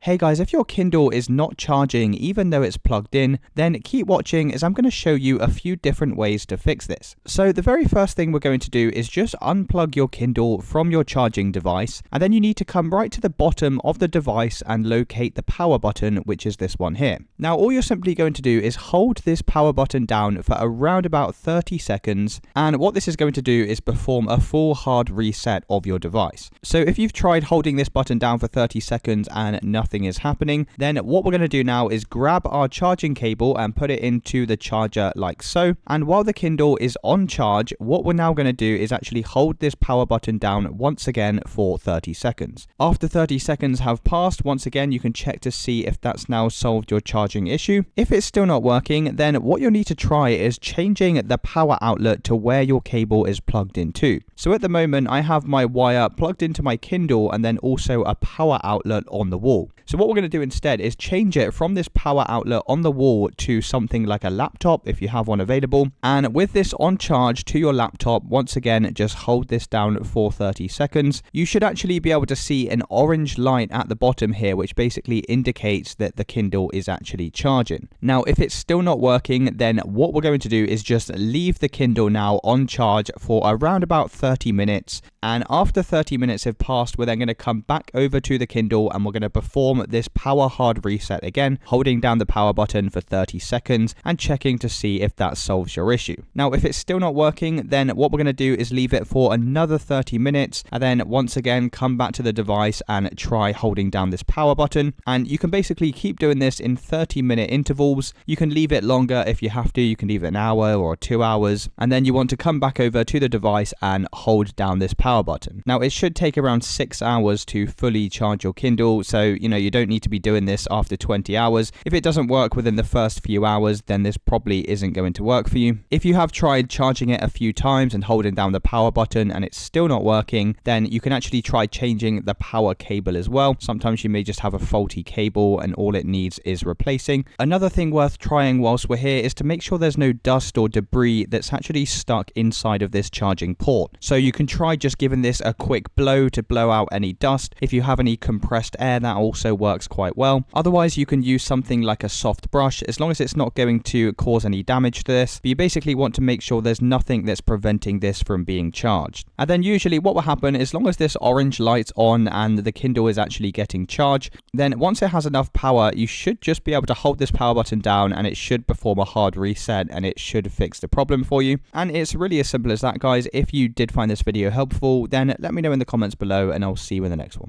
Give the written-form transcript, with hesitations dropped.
Hey guys, if your Kindle is not charging even though it's plugged in, then keep watching as I'm going to show you a few different ways to fix this. So the very first thing we're going to do is just unplug your Kindle from your charging device, and then you need to come right to the bottom of the device and locate the power button, which is this one here. Now all you're simply going to do is hold this power button down for around about 30 seconds, and what this is going to do is perform a full hard reset of your device. So if you've tried holding this button down for 30 seconds and nothing is happening, then what we're going to do now is grab our charging cable and put it into the charger like so. And while the Kindle is on charge, what we're now going to do is actually hold this power button down once again for 30 seconds. After 30 seconds have passed, once again you can check to see if that's now solved your charging issue. If it's still not working, then what you'll need to try is changing the power outlet to where your cable is plugged into. So at the moment I have my wire plugged into my Kindle and then also a power outlet on the wall. So what we're going to do instead is change it from this power outlet on the wall to something like a laptop if you have one available. And with this on charge to your laptop, once again, just hold this down for 30 seconds. You should actually be able to see an orange light at the bottom here, which basically indicates that the Kindle is actually charging. Now, if it's still not working, then what we're going to do is just leave the Kindle now on charge for around about 30 minutes. And after 30 minutes have passed, we're then going to come back over to the Kindle and we're going to perform this power hard reset again, holding down the power button for 30 seconds and checking to see if that solves your issue. Now, if it's still not working, then what we're going to do is leave it for another 30 minutes and then once again come back to the device and try holding down this power button. And you can basically keep doing this in 30-minute intervals. You can leave it longer if you have to. You can leave it an hour or 2 hours, and then you want to come back over to the device and hold down this power button. Now, it should take around 6 hours to fully charge your Kindle, so you don't need to be doing this after 20 hours. If it doesn't work within the first few hours, then this probably isn't going to work for you. If you have tried charging it a few times and holding down the power button and it's still not working, then you can actually try changing the power cable as well. Sometimes you may just have a faulty cable and all it needs is replacing. Another thing worth trying whilst we're here is to make sure there's no dust or debris that's actually stuck inside of this charging port. So you can try just giving this a quick blow to blow out any dust. If you have any compressed air, that also works quite well. Otherwise, you can use something like a soft brush, as long as it's not going to cause any damage to this. But you basically want to make sure there's nothing that's preventing this from being charged. And then usually what will happen, as long as this orange light's on and the Kindle is actually getting charged, then once it has enough power, you should just be able to hold this power button down and it should perform a hard reset and it should fix the problem for you. And it's really as simple as that, guys. If you did find this video helpful, then let me know in the comments below and I'll see you in the next one.